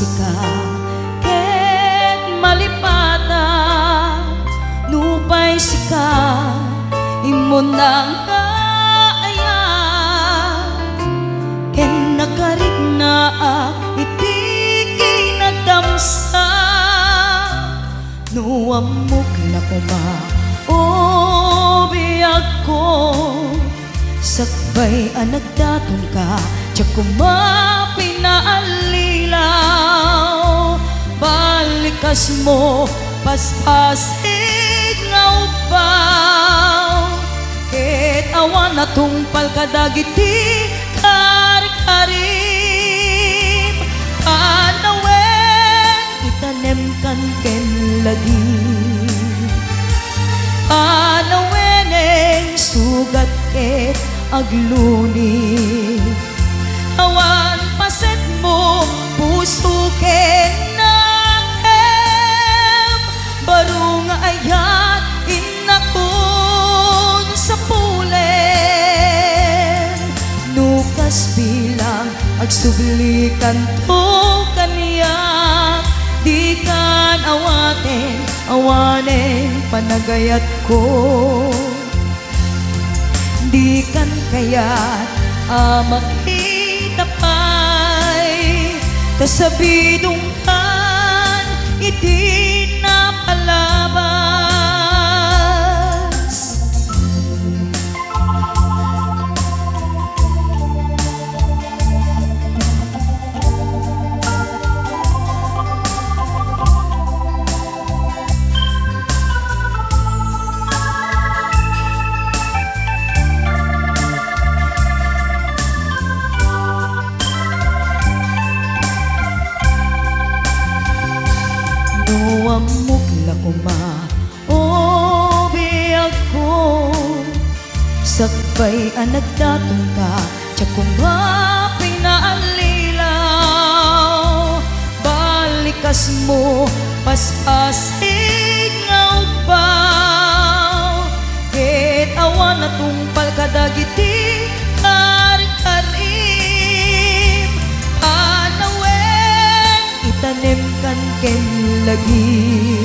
sika ket malipata nupay sika imo nang kaaya ken nakarigna iti kinadamsa nuamok na kuma o biyag ko sakbay anagdaton ka tiyak kuma pinaallilaw balikas mo paspasig nga upaw ket awan na tungpal kadagiti kari-karim panawen itanem kan ken lagi panaweneng sugat ket agluni awan paset mo puso ken nahem barong ayat inakon sa pulen nukas bilang agsublikan to kaniya di kan awanen panagayat ko di kan kayat makita pa'y tasabidong kan iti napalabas nuamok la kuma o biyag ko sakbay anagdaton ka tiyak kuma pinaallilaw balikas mo paspasig nga upaw ket awan na tungpal kadagiti kari-karim panawen itanem kan ken lagi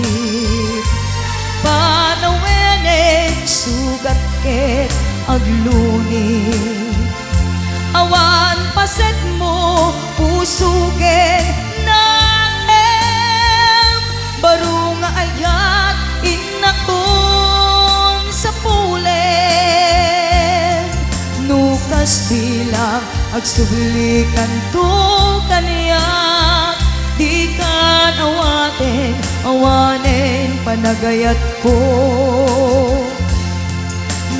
panaweneng sugat ket agluni awan paset mo puso ket naem barong ayat inakon sa pulen nukas bilang agsublikan to kaniya di kan awanen panagayat ko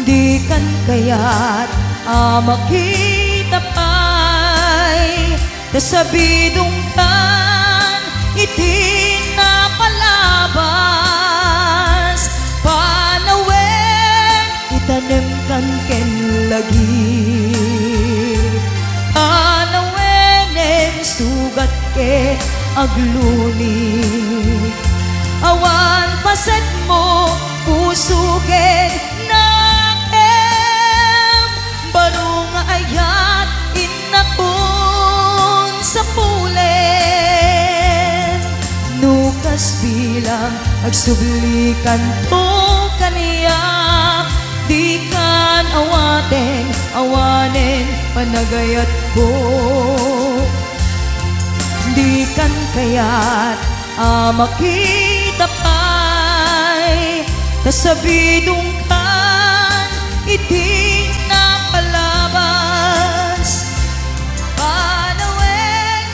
di kan kayat makita pa'y tasabidong kan iti napalabas panawen itanem kan ken lagi panaweneng sugat ket agluni awan paset mo puso ket naem barong ayat inakon sa pulen nukas bilang agsublikan to kaniya di kan awanen panagayat ko di kan kayat makita pa'y tasabidong kan iti napalabas panawen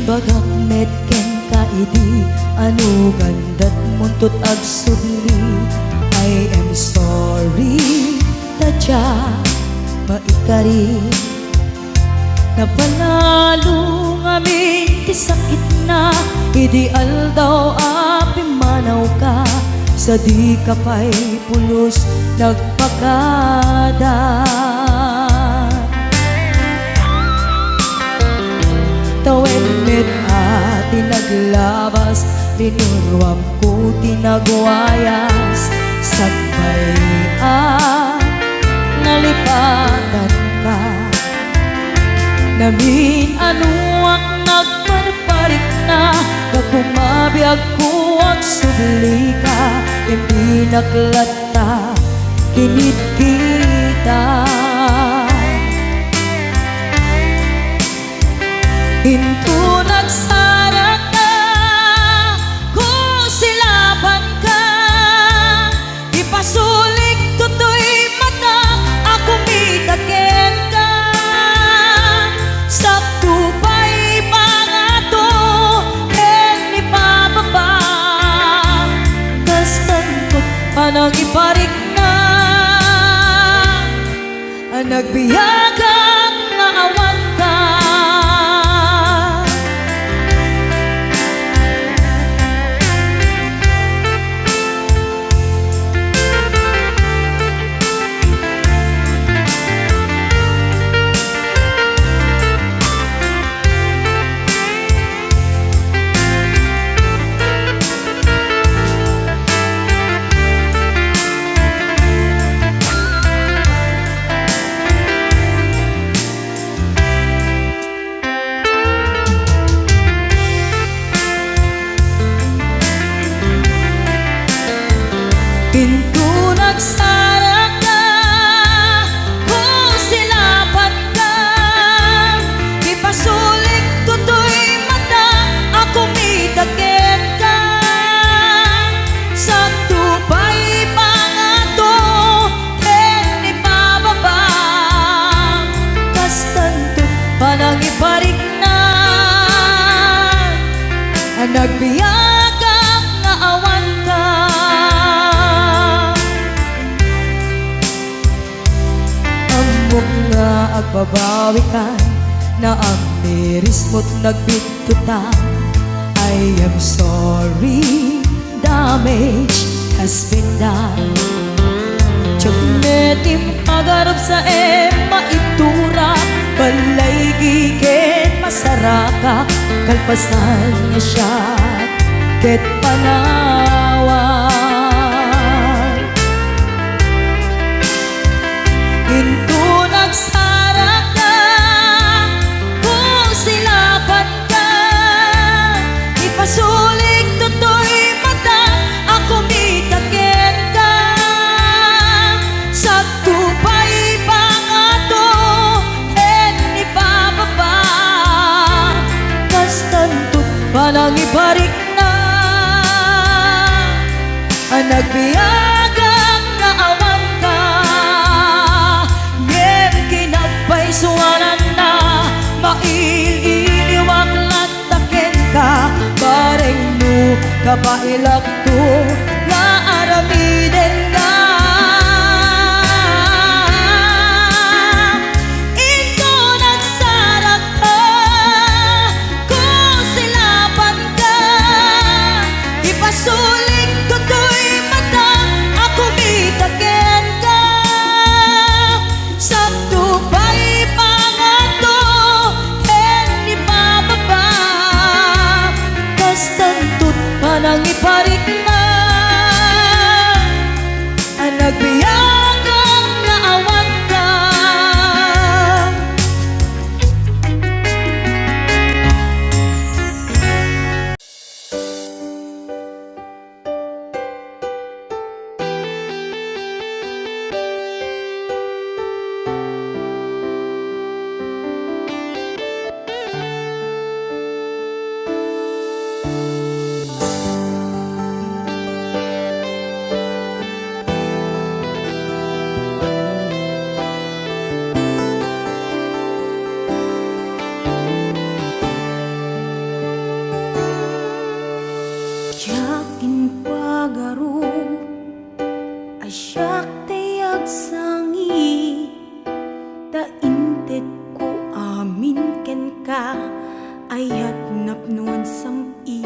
bagak met ken kaidi anu gandat muntut agsubli I am sorry tadya maikari Napanalo ngamin ti sakit na Ideal daw api manaw ka Sa di ka pa'y pulos nagpakada Tawen met ati naglabas Linurwam ko tinagwayas Sagbay nalipatan ka Namin ano ang nagparparik na Nagkumabiyag ko ang subli ka Hindi naklata, kinit kita Hinto nagsara ka Kung silaban ka Ipasulik tutoy mata Ako mitakin ka Sakto pa'y pangato Ken ipababa Kastan ko panang iparik na Nagbiyagang nga awan ka Pinto nagsara ka Kung silaban ka Ipasulik tutoy mata Ako mitakin ka Sakto pa'y pangato Ken ipababa Kastanto panang iparik na Nagbiyagang nga awan ka Nga agbabawi ka Na ang miris mo't nagbitutan I am sorry Damage has been done Tiyagnetim agarap sa maitura Balay gigen masaraka Kalpasan niya siya Ket panawan Hinto nagsara ka Kung silaban ka Ipasulik tutoy mata Ako mitakin ka Sakto pa'y pangato Ken ipababa Kastantot panang ibarik na Nagbiyagang nga awan ka Suwanan na maililiwag latakin ka Bareng mo kapailak to nga aramiden ka Ito nagsarap ka Kung silaban ka Ipasulik tutoy mata Ako mitakin ka Sakto pa'y panang iparik na ayat napnuan samit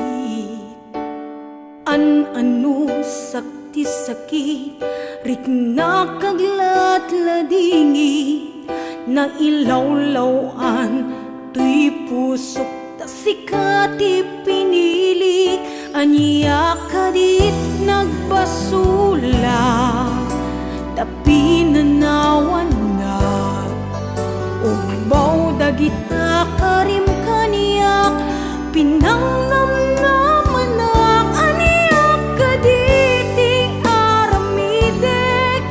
an-anu sakti sakit rit nakaglat-ladingit na ilawlawan tuy pusok ta sikati pinili aniya kadit nagbasula tapi nanawan na ubaw dagita karim kaniyak pinangnamnamanak aniyak kaditi aramidek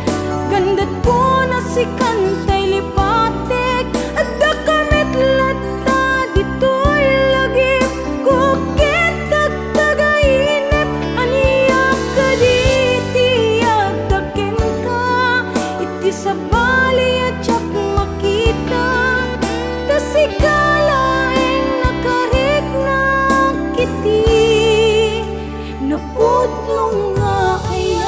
gandat ko na si kantay lipatek adda kamit latta dito'y lagip kukit tagtagainip aniyak kaditi agdakin ka iti sa bali at tsak makita tasikalaing nakarik na kiti naputlong nga ayan.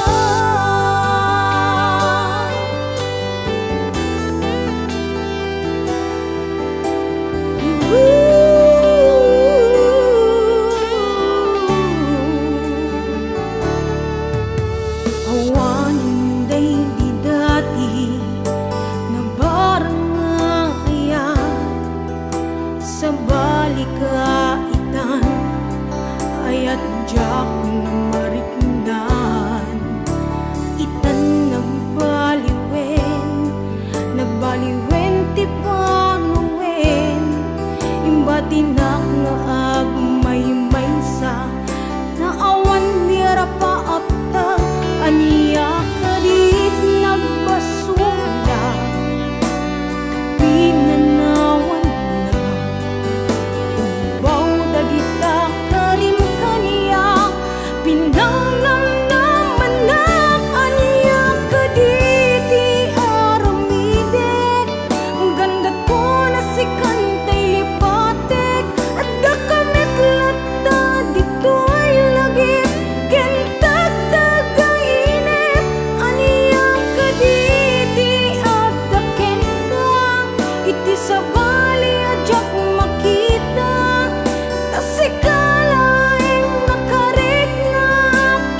Awanin day di dati na barang nga ayan sa balikaitan ayat jak na mariknan itan nagbaliwen ti panuwen imbatinak nga agmay-may sa naawan nira paapta aniya kadit nagbasula pinanawan na ubaw dagita karim kaniya pinangnamnamanak aniya kaditi aramidek gandat ko na si kantay lipatek adda kamit latta dito'y lagip kentag tagainip aniya kaditi agdaken ka iti sa bali adyak makita tasikalaing nakarik na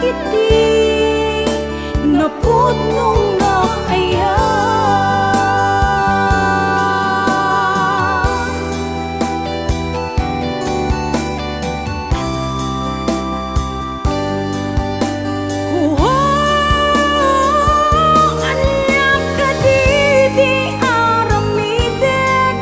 kiti napudnong nga ayan. Aniyak kaditi aramidek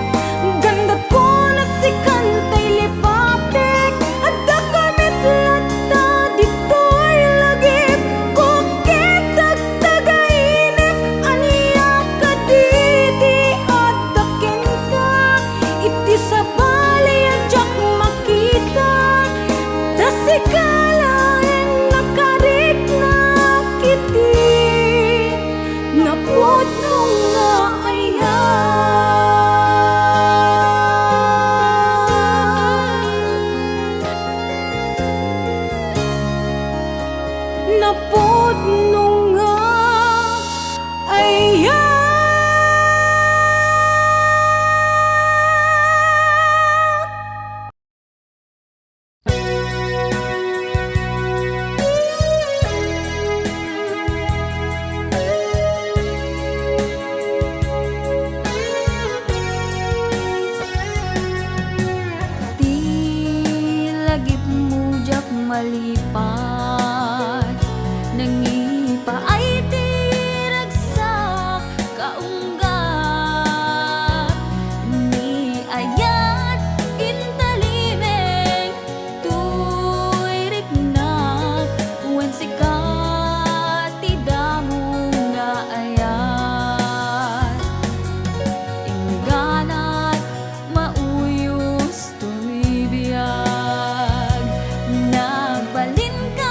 gandat ko na si kantay lipatek adda kamit latta dito'y lagip kukit tagtagainip aniyak kaditi agdaken ka iti sa bali adyak makita tasikalaing nakarik na kiti napudnong nga ayan. Napudnong nga ayan. Di lagip mujak malipat nangipa ay tiragsak kaunggat ni ayat intalimeng tuy riknak wen sikat ti damo nga ayat ingganat mauyos tuy biyag nagbalin ka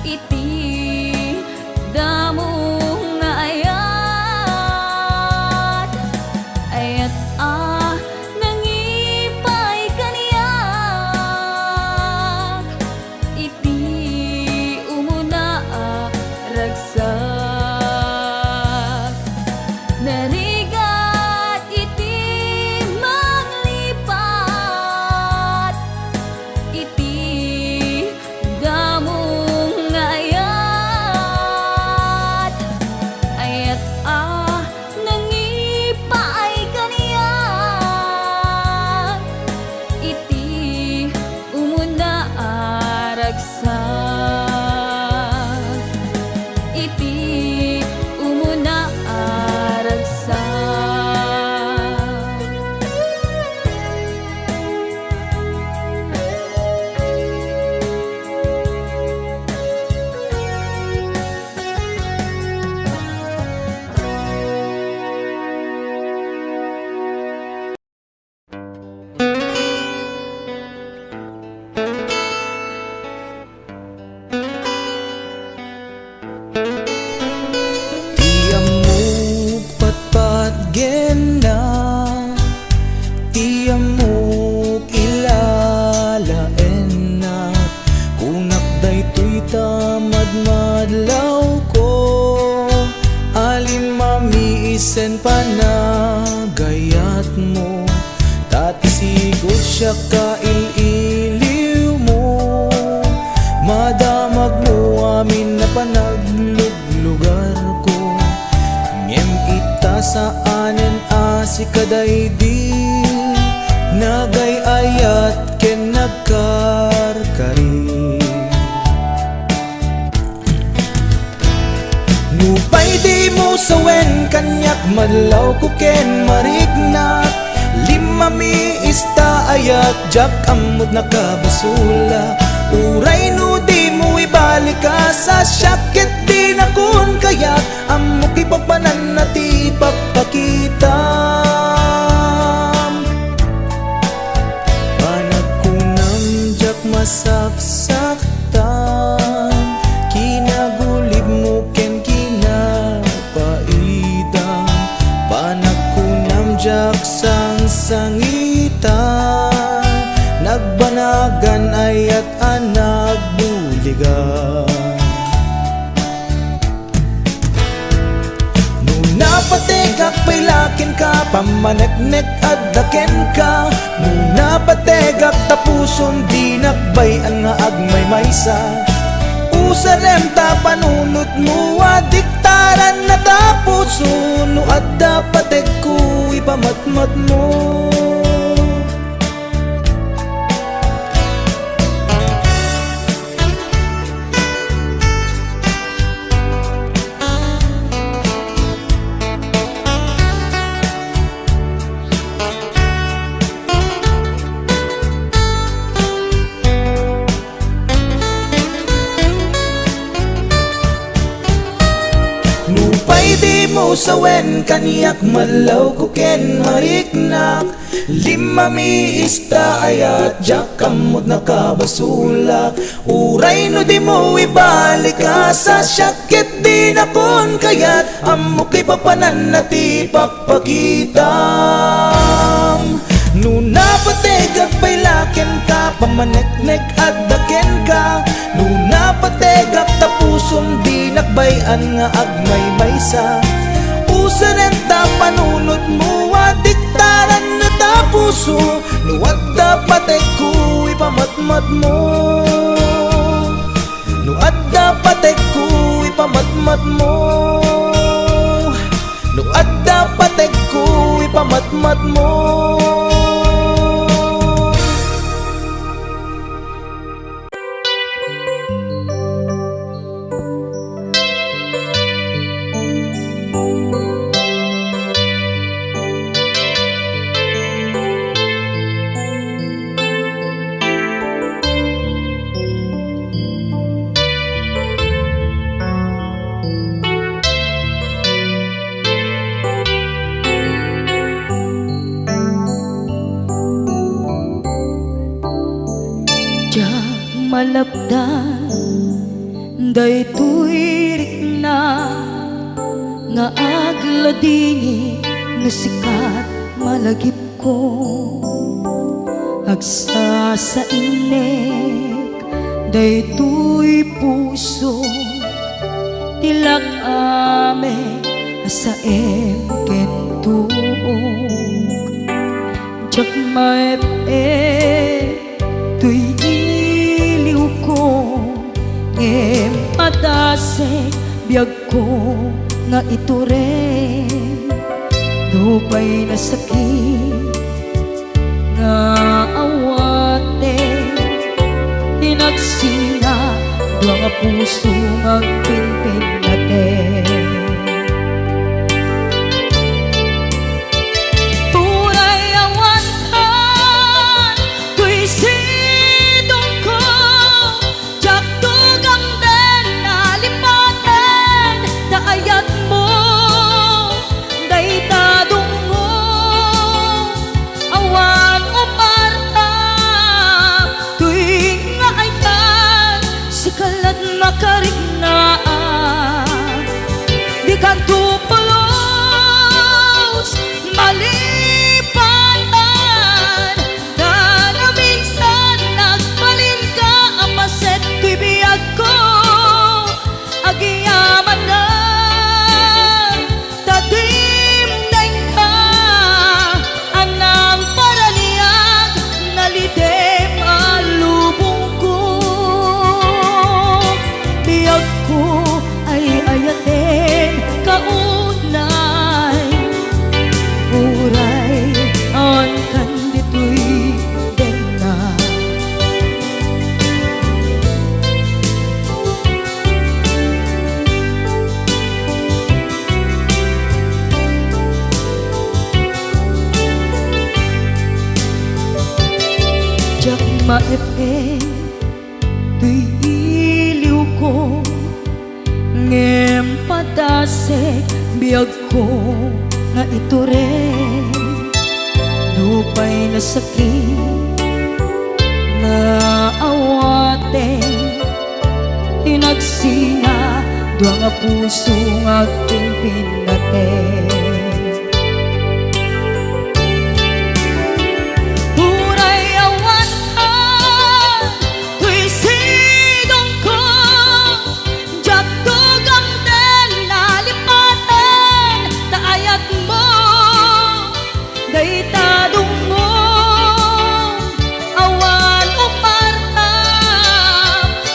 iti damo nga ayat ayat nangipay kaniyak iti umuna ragsak narigat iti manglipat iti damong nga ayat ayat nangipaay kaniyak iti umuna ragsak iti umuna ragsak. Tiamuk patpat gena, tiamuk ilalaen na, kunak daytoy tamad madlaw ko, alin mamiisen pa na gayat mo, tatisigod siya kaililiw mo, madamag mo amin na panagluglugar ko, ngem ita saanen si kaday di nagay ayat ken nagkarkari. Nupay di mo sawen kanyak madlaw ko ken marignak, lima mi ista ayat jak amod nakabasula, uray no di mo ibalik ka sa syakit di na kun kaya amok ipapanan na ti pagpakitam, panagkunam jak masaksaktan, kinagulib mo ken kinapaidam, panagkunam jak sang-sangitan, nagbanagan ayat anak buligan. Napategak pailakin ka, pamaneknek at daken ka, muna pategak tapuson di nakbayan nga agmay maysa, usarem ta panunot mo adiktaran na tapuson, no adda patek ko ipamatmat mo. Nupay di mo sawen kaniyak madlaw ko ken mariknak, lima mi ista ayat jak kamot nakabasulak, uray no di mo ibalik ka sa syakit di na kon kayat amok ipapanan na ti pagpakitam. Nuna pategak pailaken ka, pamaneknek at daken ka, nuna pategak tapuson di nakbayan nga agmay maysa, usanen ta panunot mo adiktaran na tapuso, nuwag dapat ko ipamatmat mo, nuwag dapat ko ipamatmat mo, nuwag dapat ko ipamatmat mo. malapdan Daytoy rikna nga agladingi no sikat malagip ko agsa sa inek daytoy puso tilak ame asaem kentuog jak maep tuy iliw ko ngem padase biyag ko nga ito rin lupay na sakit nga awate tinagsinga dua nga puso magpinpin natin turay awan ka tuy sidong ko jak tugam den nalipaten daayat mo daytadong mo awan umarta tuwing nga ayan sikalat makarignaang di ka tupulos malipatan na na minsan nagbalin ka ang paset tibiyag ko agiyaman na tadimdeng ka anang paraniag nalidem alubong ko biyag ko ay ayaten kaunay uray on kanditoy den na jak maepe tuy iliw ko ngem padasek biyag ko nga ito rin lupay na sakit na awate tinagsinga dua nga puso nga pingpin natin Huray awan ka, tuy sidong ko, jak tugam den nalipaten, daayat mo, daytadong mo, awan umarta,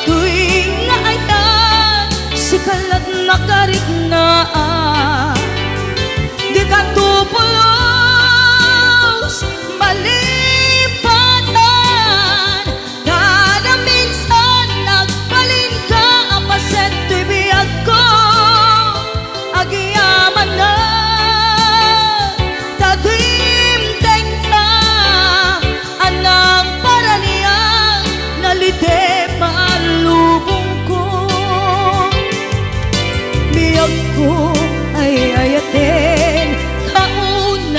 tuwing nga ayan, sikalat makarignaang, di ka tupulos malipatan kada minsan nagbalin ka ang paset tuy biyag ko agiyaman na tadimdeng ka anang paraniang nalite maalubong ko biyag ko ay ayaten kaunay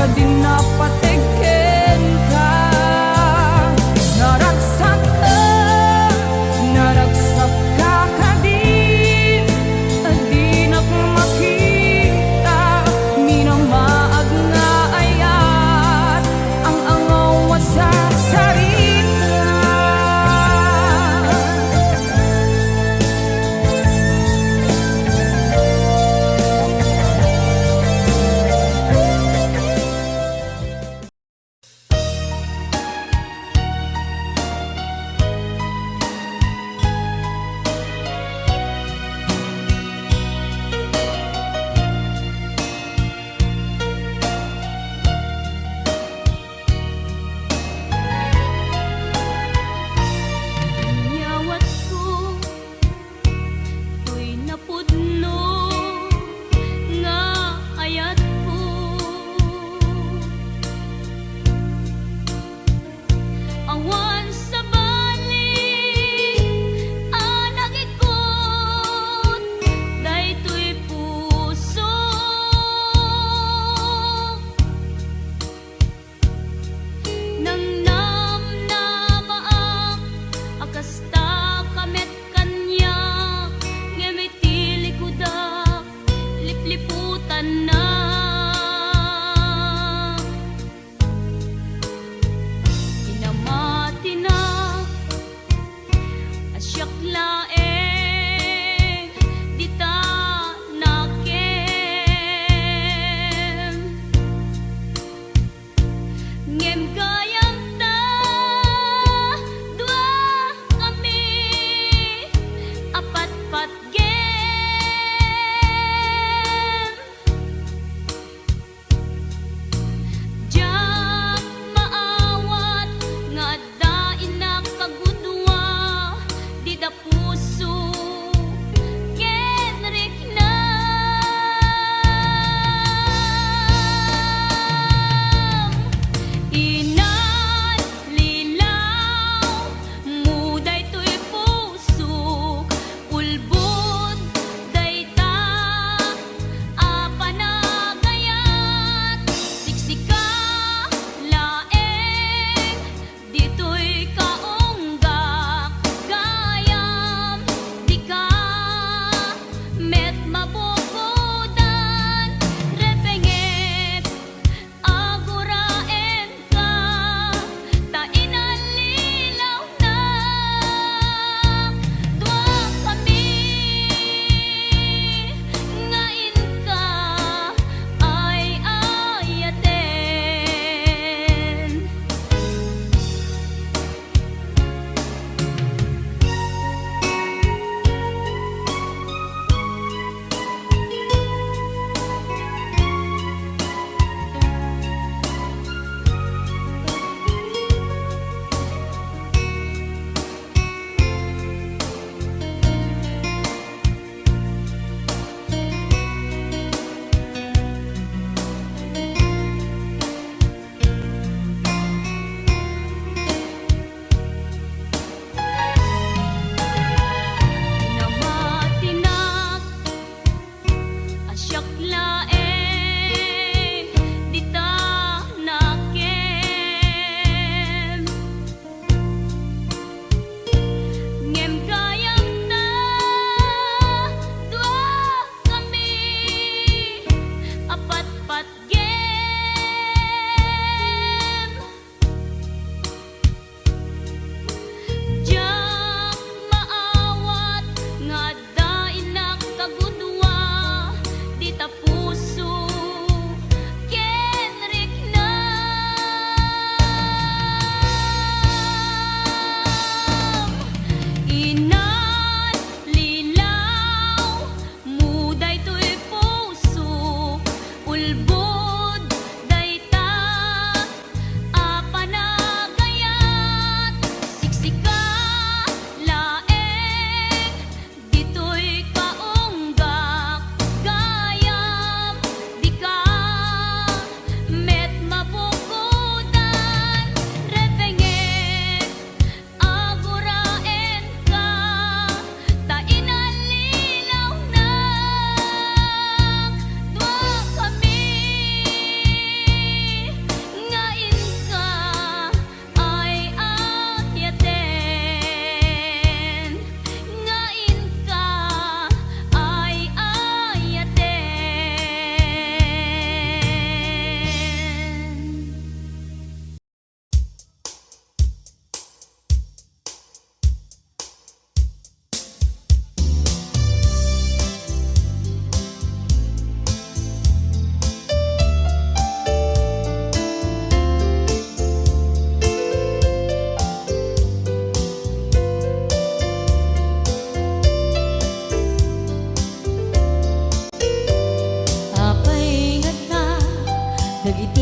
kadin napateken ka. Naragsak ka kadin, adinak makita, minamaag nga ayat, ang angaw sa sarita.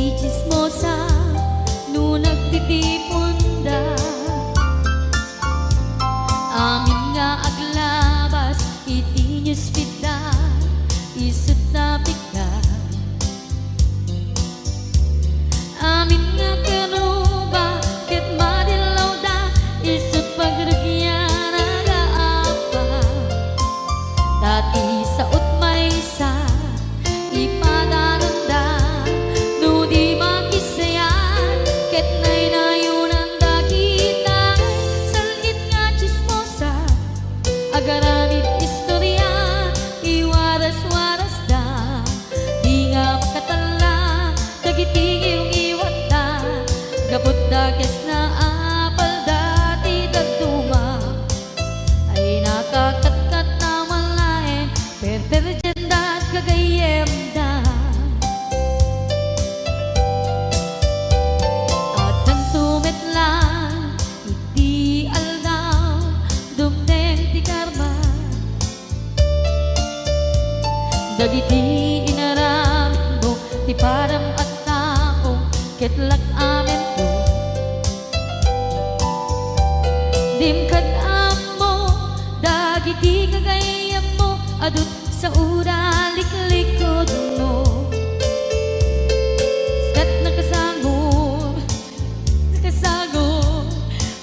iti chismosa no nagtitipunda. Amin nga aglabas iti newsfeed isut na bigla. Amin nga karuba ket madilaw da isut pagragyan nagaapa. Dati sa utmaysa ipadananda no di makisayan ket naynayunan da kita. Salit nga chismosa agaramid istorya iwaras-waras da di nga makatala dagiting yung iwat da gabot da kes na apal dati dagduma ay nakakatkat na malain perperjenda at kagayem da. At nang tumetlang iti aldaw dumdeng ti karma dagiti inaram mo ti param at taong ketlak amen to. Dimkad mo dagiti kagayam mo adut sa ura liklikod mo. Skat nakasangod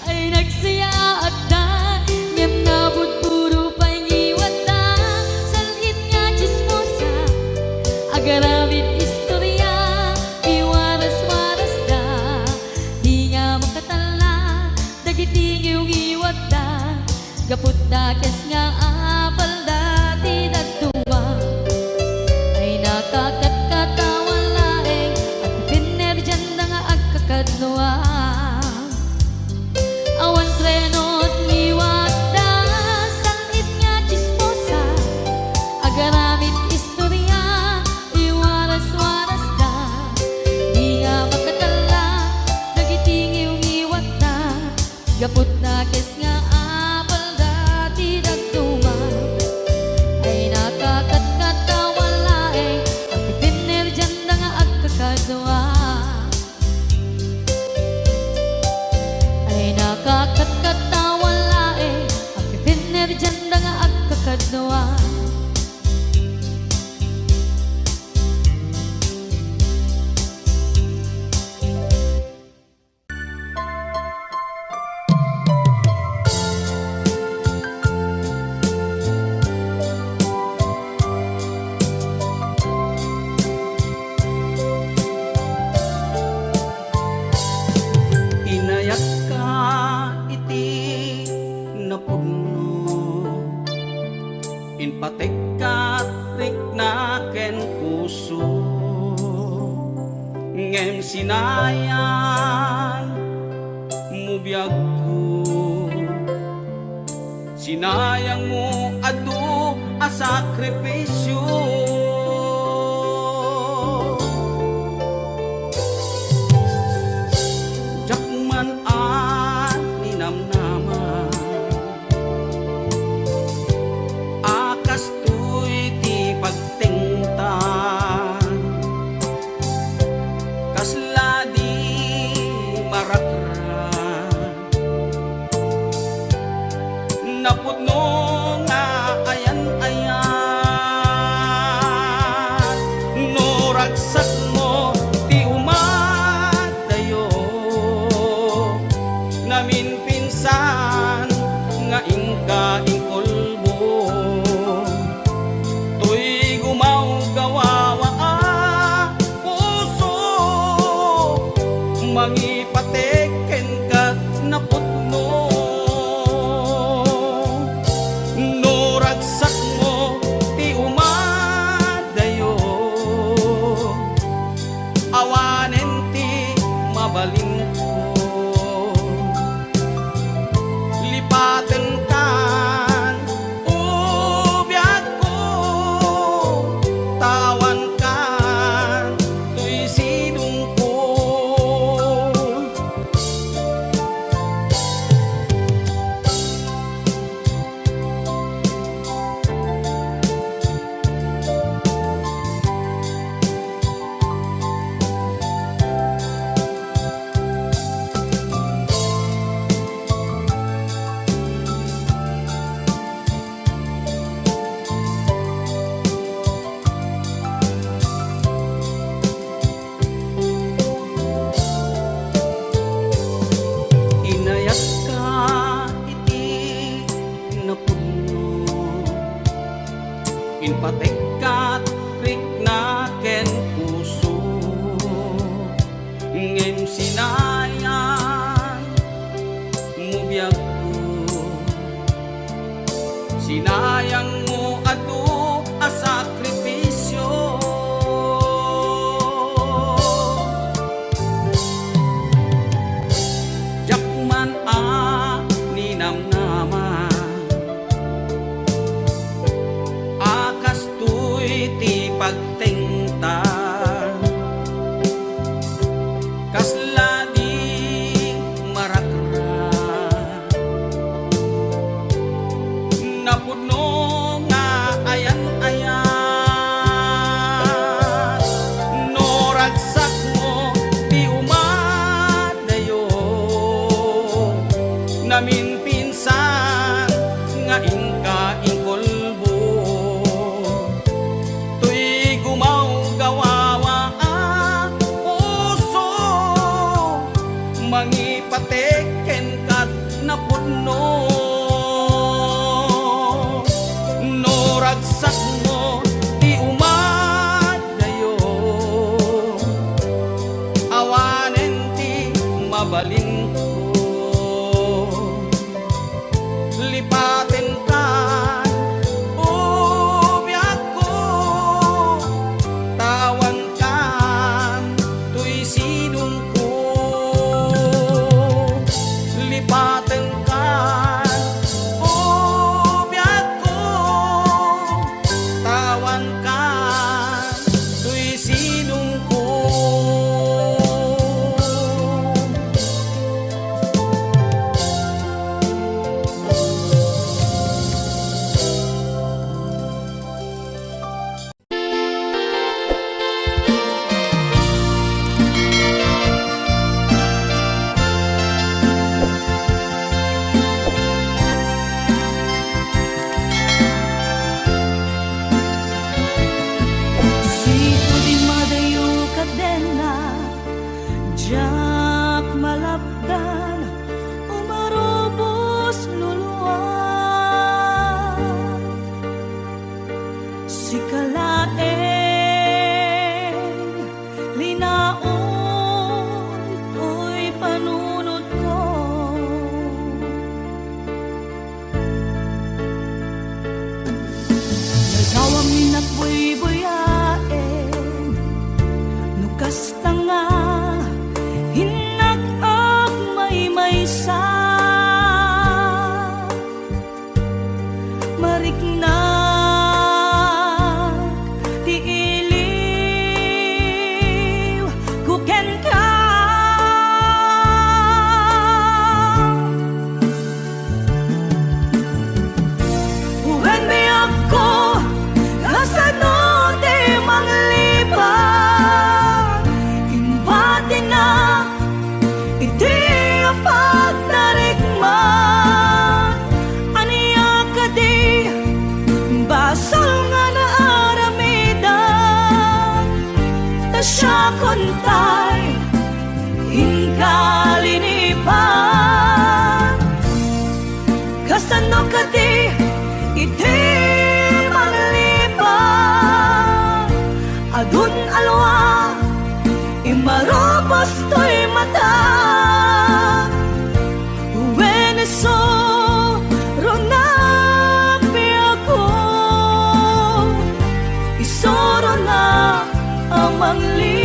ay nagsaya at da ngem nabot puro pangiwat da. Salit nga chismosa agaramid istorya iwaras-waras da di nga makatala dagiting yung iwat da gaput da kes nga apal dati dagduwa ay nakakatkatawa laeng at pinerjan da nga agkakadluwa. Awan trenot ngiwat da salit nga chismosa agaramid istorya iwaras-waras da di nga makatala dagiting yung iwat da gaput na kes nga apal dati dagduma ay nakakatkatawa laeng at pinerjan da nga agkakadwa ay nakakatkatawa laeng at pinerjan da nga agkakadwa. Inayak ka iti napugno inpatek ka na ken puso ngem sinayang mubiyag ko sinayang mo adu a sakripisyo. Jakman at ninamnaman akas tuy ti pagtingtan kasla di marakran napudno nga ayan-ayan no ragsak mo ti umadayo namin pinsan nga ingka ingkolbo tuy gumaw gawawa puso mangipateken kat napudno no ragsak mo ti umadayo awanen ti mabalin ko lipaten kan ubiyag ko tawan kan tuy sidong ko ngem sinayan mo biyag ko, sinayang mo ato a sakripisyo. Jakman a ninamnama, akas tuy ti pagtengta, kasla di marakra, napudno nga ayan-ayan, no ragsak mo di umadayo, namin pinsan nga ingka ingkolbo, tuy gumaw gawawa ang puso, mangipateken kat napudno, no ragsak mo di umadayo, awanen ti mabalin ko, lipaten kan ubyak ko, tawan kan tuy sinong ko, lipaten kan ubyak ko, tawan kan tuy sinong ko. Sito di madayo kadena, jak malapdan, umarubos luluan. Si kalaeng linaon, uy panunod ko. Nagawang inakbuy-buyaen, nukas tanga, hinag-ak may-maysa, mariknag, di iliw, kuken ka. When may ako kasano di manglibang, imbati na iti ang pagtarikman, aniya ka di basal nga naaramidan, ta siya kontay inkalinipan, kasano ka di iti manglibang, adun alwa imarobos to'y mata, uweneso ronapi ako, isoro na ang manglibang.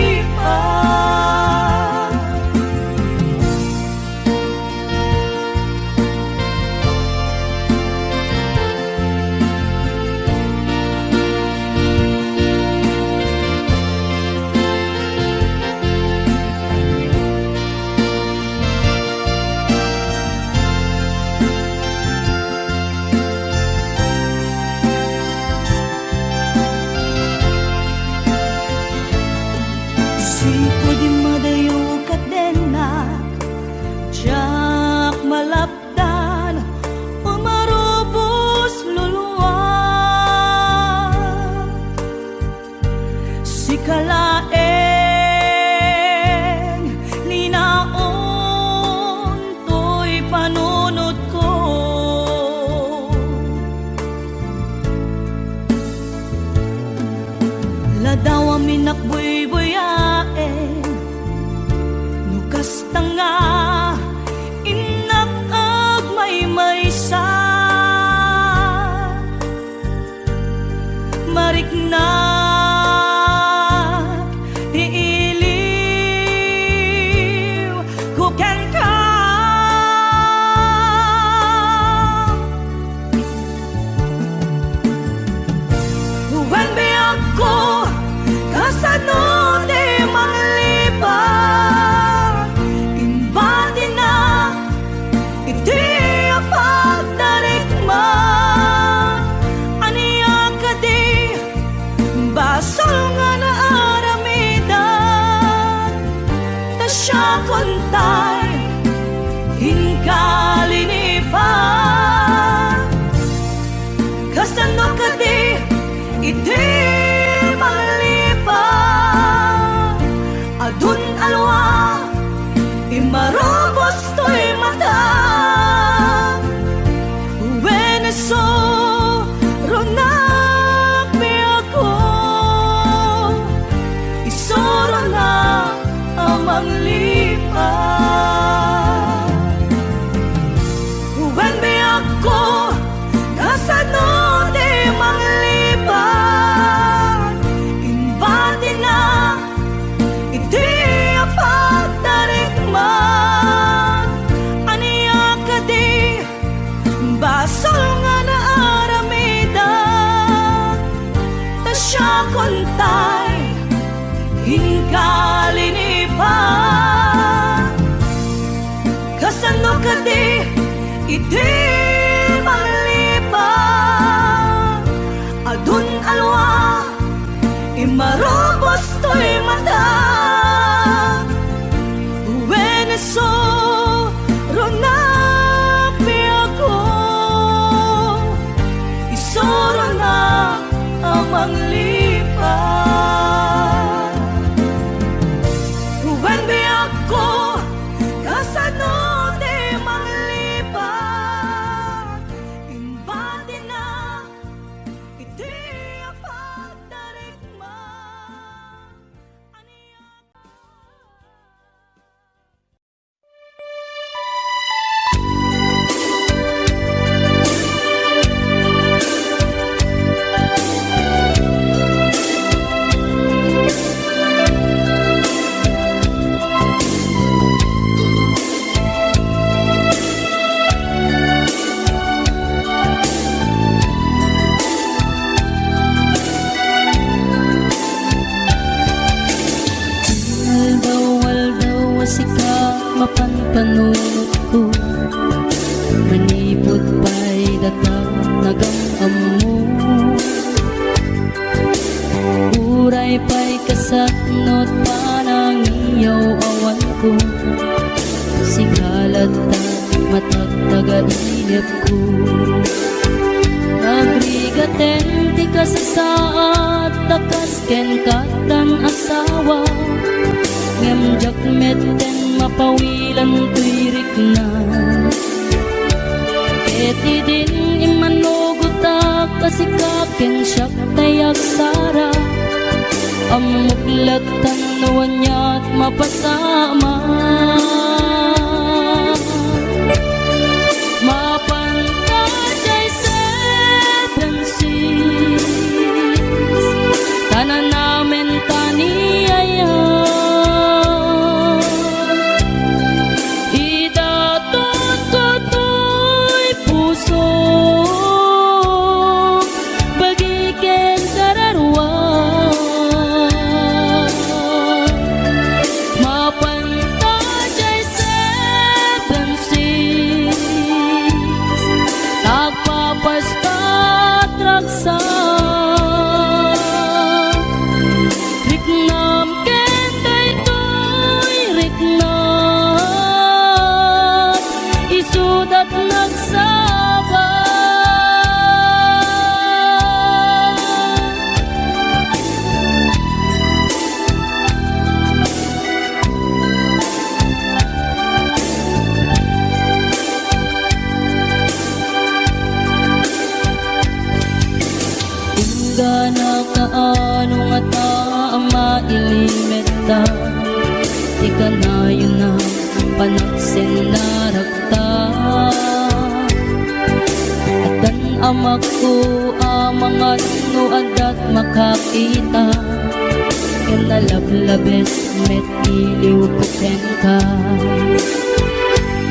tanga inakag may sa mariknak di iliw kuken ka when be ako kasano di manglipat imbadi na iti apag narikma aniya ka di basol nga na aramidan ta siya kontay hinkalinipan kasano ka di iti malipan adun alwa imarobos to'y mata Veneso ronak mi ako isoro na amang lipan when mi ako kasano di manglipan imbadi na iti apagdarikman aniya ka di basol nga na aramidan ta siya kontay hinkalinipan kasano ka di iti manglipan adun alwa imarobos to'y mata Veneso ronak mi ako isoro na amang lipan when be ako kasano di manglipan imbadi na iti apagdarikman aniya Aldaw asika mapanpanunod ko manipod pa'y datang nagamam mo uray pa'y kasatnot panang iyaw awan ko sigalat ta matagtaga-inip ko agrigaten ti kasasaat takas ken katan asawa ngemjak meten mapawilan tuirik na keti din imanugutak kasikaken siyak tayak sara amuklatan nawanyat mapasama mapantajay San Francis tanan namin taniyaya ilimeta, ika na yun na panagsinaragta at dan amak ko amangan no adat makakita ken nalablabes met iliw kuten ka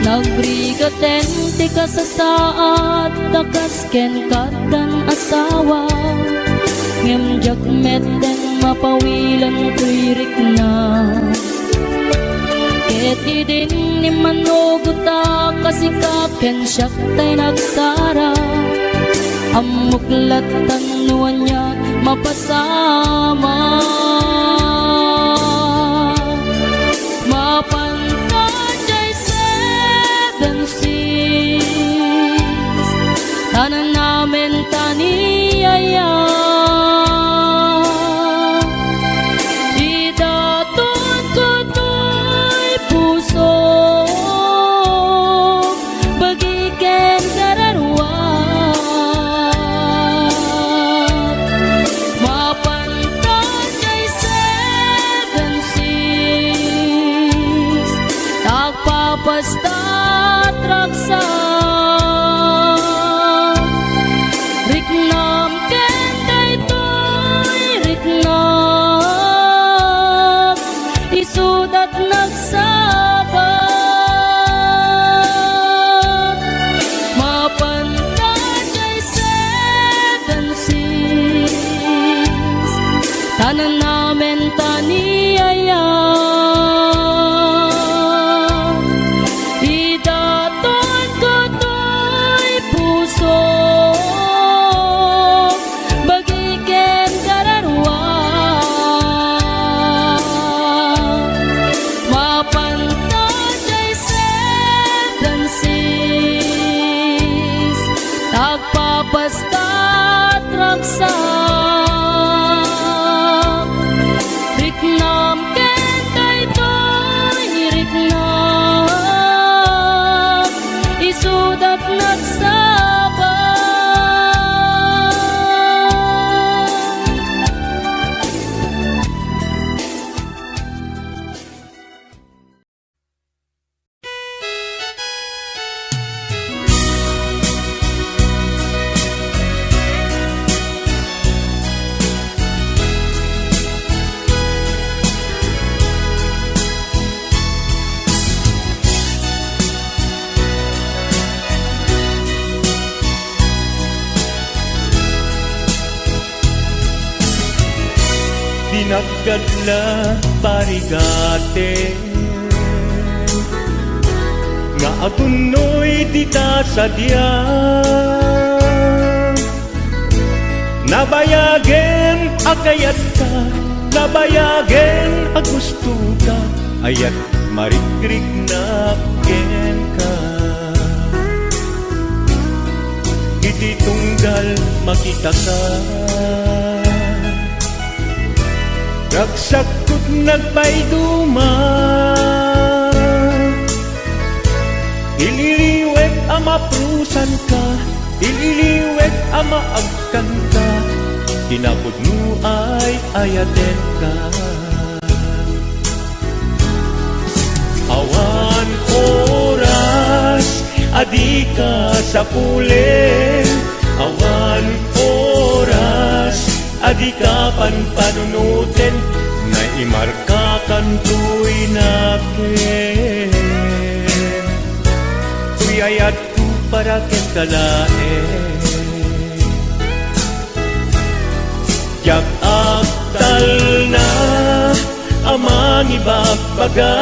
nagbrigaten ti ka sa saat takas ken katan asawa ngem jak met den mapawilan tuirik na ket idin ni manuguta kasikaken siyak tay nagsara amuklatan nuan niya mapasama mapantajay seven seas tanan namin taniyaya idaton ko to'y puso bagiken kararwa mapantajay seven seas tagpapasta traksa riknam ken daytoy riknam isudat nagsabat mapantajay seven seas tanan namin taniyaya idaton ko to'y puso bagiken kararwa mapantajay seven seas tagpapasta traksa riknam ken daytoy riknam isudat nagsabat Dinaggadla parigate nga atunoy dita sadya nabayagen akayat ka nabayagen agusto ka ayat marigrig na ken ka iti tunggal makita ka ragsakot nagpayduma ililiwet ama prusan ka ililiwet ama agkan ka tinapod mo ay ayaten ka awan oras adi ka sa pulen awan oras adi ka panpanunutin na imarkakan tuy nakin tuy ayat ko para ken kalaen jak aktal na amang ibagbaga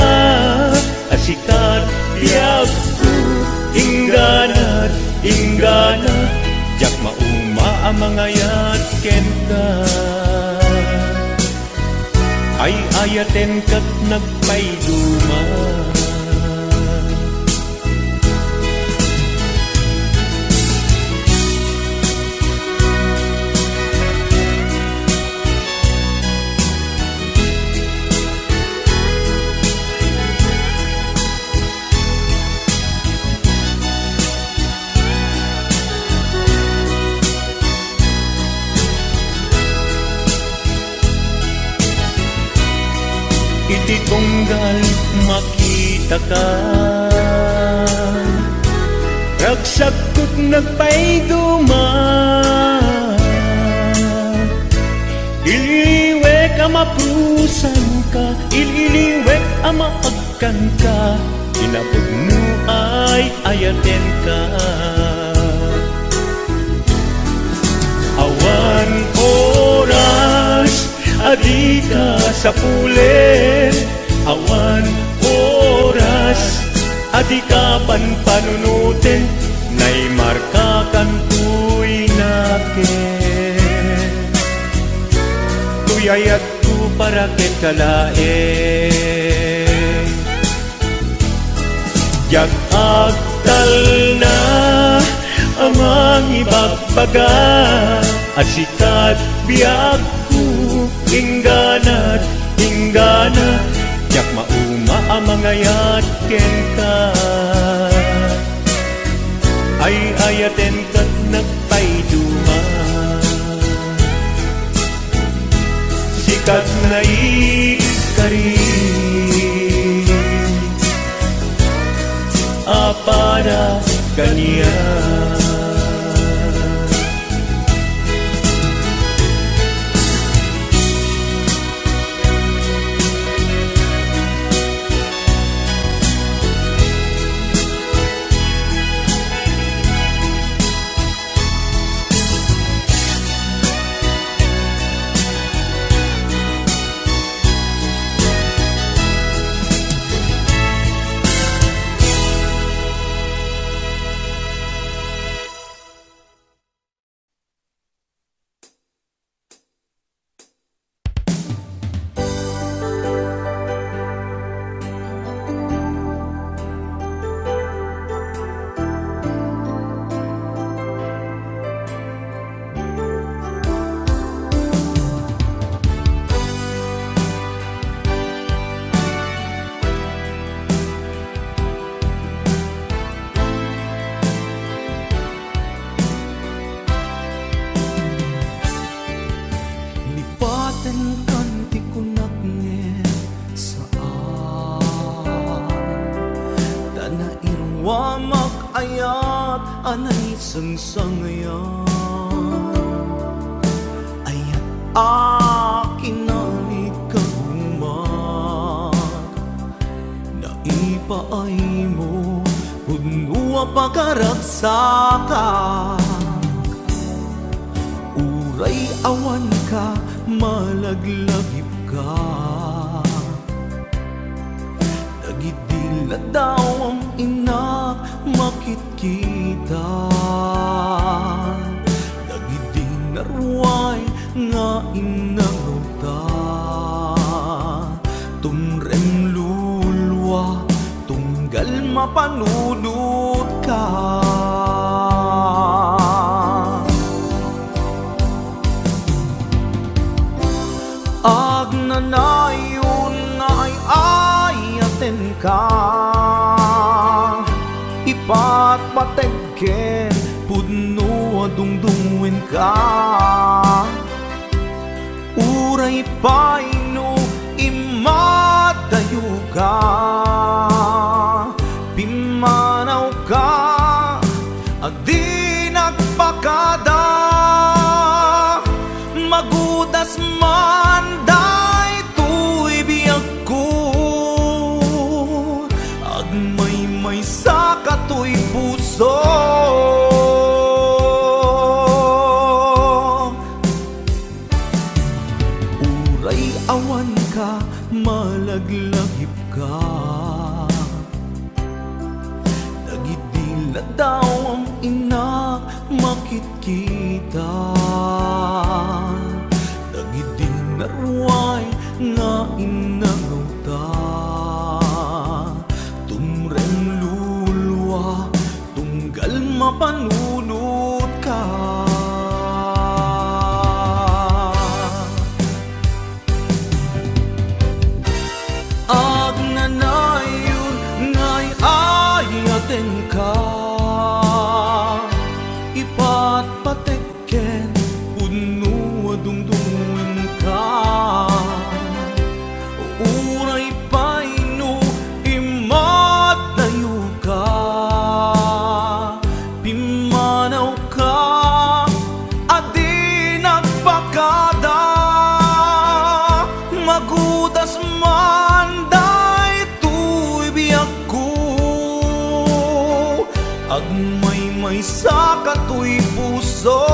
asikat diag ko ingganat inggana jak mauma amangayat ken ka ay ayaten kat nagpayduma iti tunggal makita ka. Ragsak ko't nagpay duman, ililiwek ang maprusan ka, ililiwek ang maagkan ka, inapod mo ay ayaten ka. Awan oras, adi ka sa pulen. Awan oras, adi ka panunutin. Nay marka kan tuy nakin, tuyayat ko para ket kalaen. Jak agtal na amang ibagbaga, at sikat biyag ko ingganat inggana. Jak mauma amangayat ken ka, ay ayaten kat nagpayduma. Sikat na ikari, para kaniya. Ayat anay sangsangayan, ayat akin na ikagumat. Naipaay mo puno pagkaragsakan, uray awan ka malaglagip ka. Nagidila daw ang ina makit kita, dagiti narway nga inangota. Tumrem lulwa, tunggal mapanunod ka. Agnanayon nga ay ayaten ka, ipat pategken pudno adungdungwen ka. Uray paino imadayo ka, pimanaw ka adi nagpakada. Magudas man day tuy biyag ko, agmay sa katoy puso. Uray awan ka malaglagip ka, nagidila daw ang ina makit kita. Dagiti narway nga inangota, tumrem lulwa tunggal mapanunod ka. Agnanayon nga'y ayaten ka, ipat patekken Agmay-may sa katoy puso.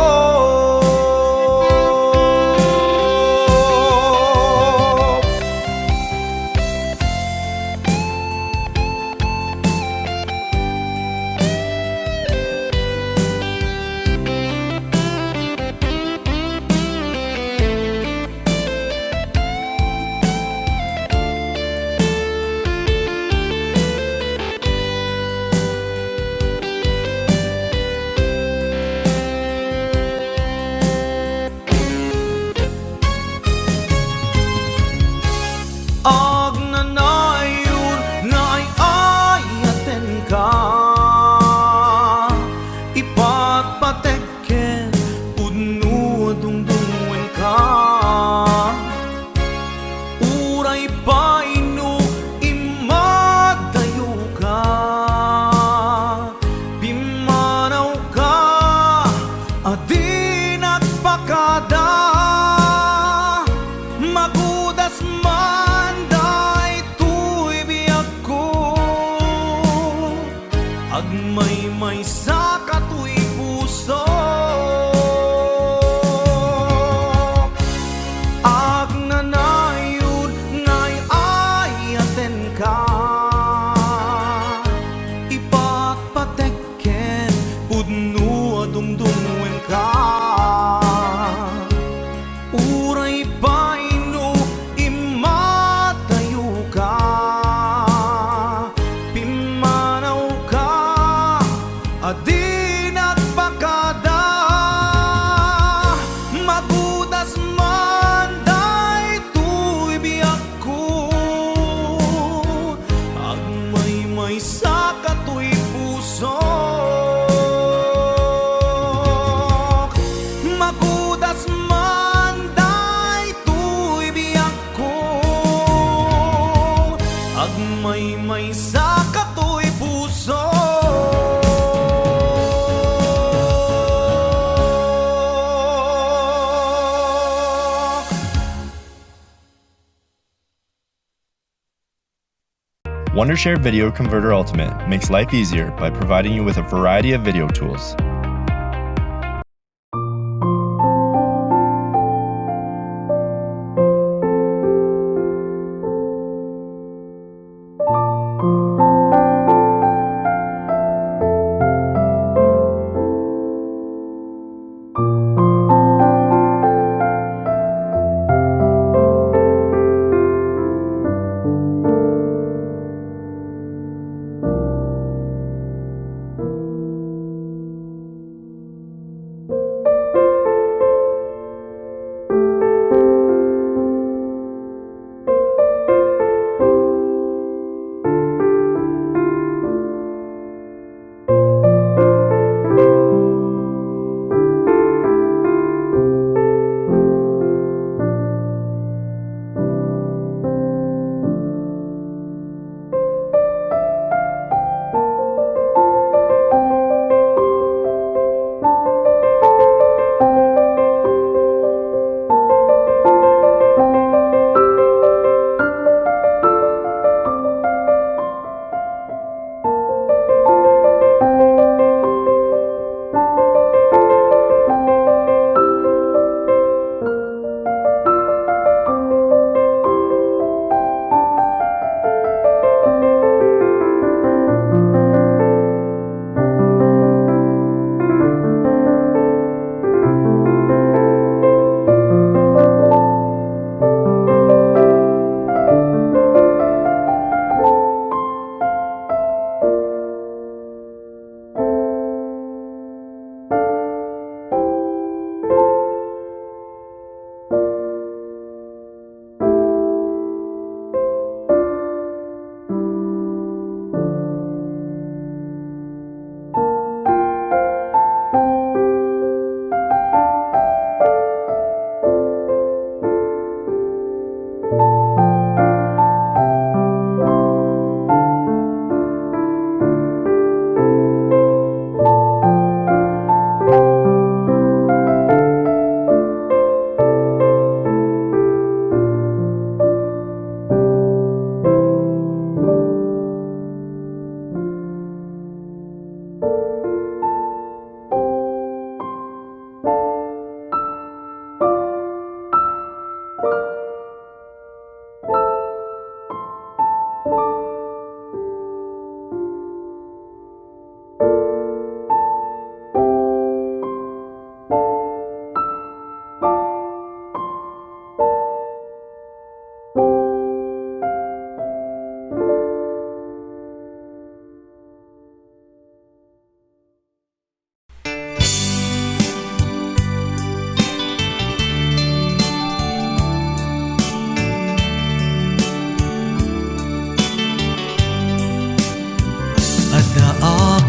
Ag nanayon nga ay ayaten ka, ipatpateken pudno dungdungwen ka. Uray paino imadayo ka, pimanaw ka, adi nagpakada. Magudas man daytoy biyag ko, agmay-may sa katoy puso. Ag nanayon nga'y ayaten ka, ipatpateken pudno adungdungwen ka. Uray paino imatayo ka, pimanaw ka, adi nagpakada. Magudas man daytoy biyag ko, agmay-may sa katoy puso. Magudas man daytoy biyag ko, agmay-may sa katoy puso. Wondershare Video Converter Ultimate makes life easier by providing you with a variety of video tools.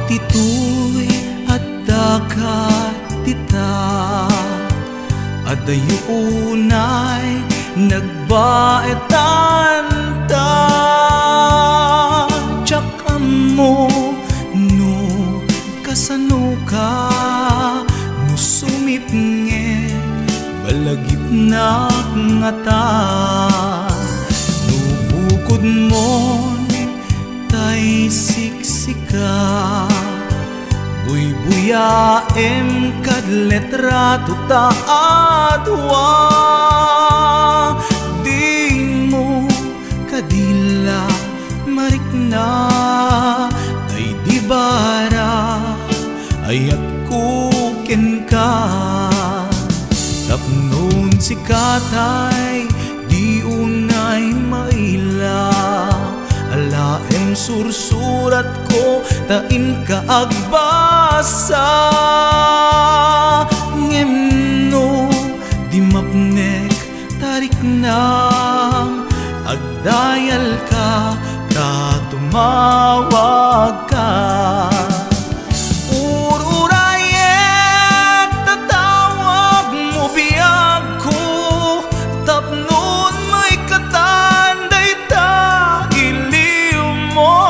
titoy at dagat tita adayunay nagbaetan ta tiyakam mo no kasano ka no sumipnget balagip na ngata no bukod mo tay siksika buy-buyaem kad letrato ta adwa di mo kadila marikna ay di bara ayat kuken ka tapnon si katay di unay maila alaem sursurat ko tain ka agbasa ngemno di mapnek tarik nang agdayal ka tumawag ka ururayek tatawag mo biyag ko tapnon may katanday ta iliw mo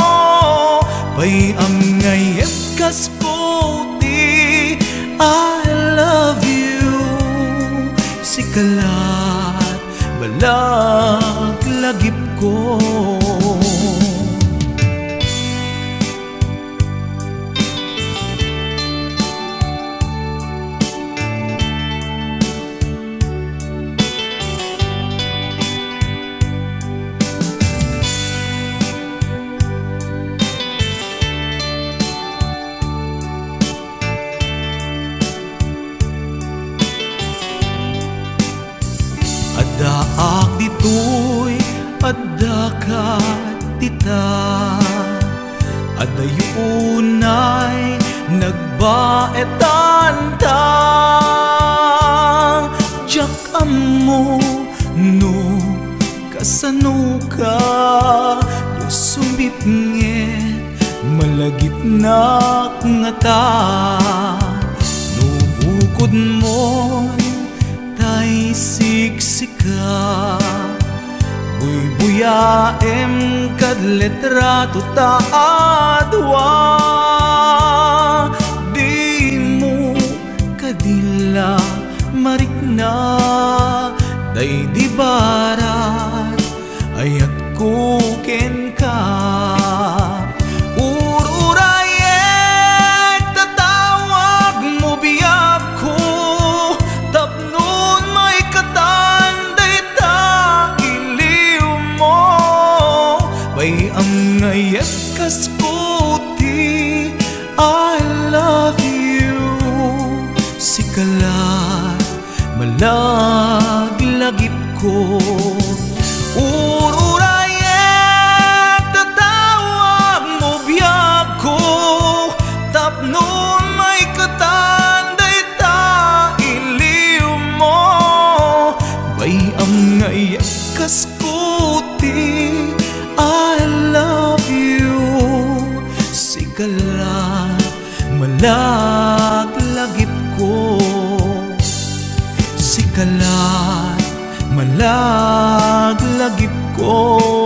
pay ang ngayep kas puti I love you sikalat balag lagip ko Adaak ditoy adakat tita adayunay nagbaetan ta tiyakam mo no kasano ka no sumipnget malagip na ngata no bukod mo tay siksika buy-buyaem kad letrato ta adwa di mo kadila marikna day di barat ayat kuken ka ururayek tatawag mo biyag ko tapnon may katanday ta iliw mo bay ang ngayet kas puti I love you sikalat malaglagip ko ururayek tatawag mo biyag ko tapnon may katanday ta iliw mo bay ang ngayek kas puti I love you sikalat malaglagip ko sikalat malaglagip ko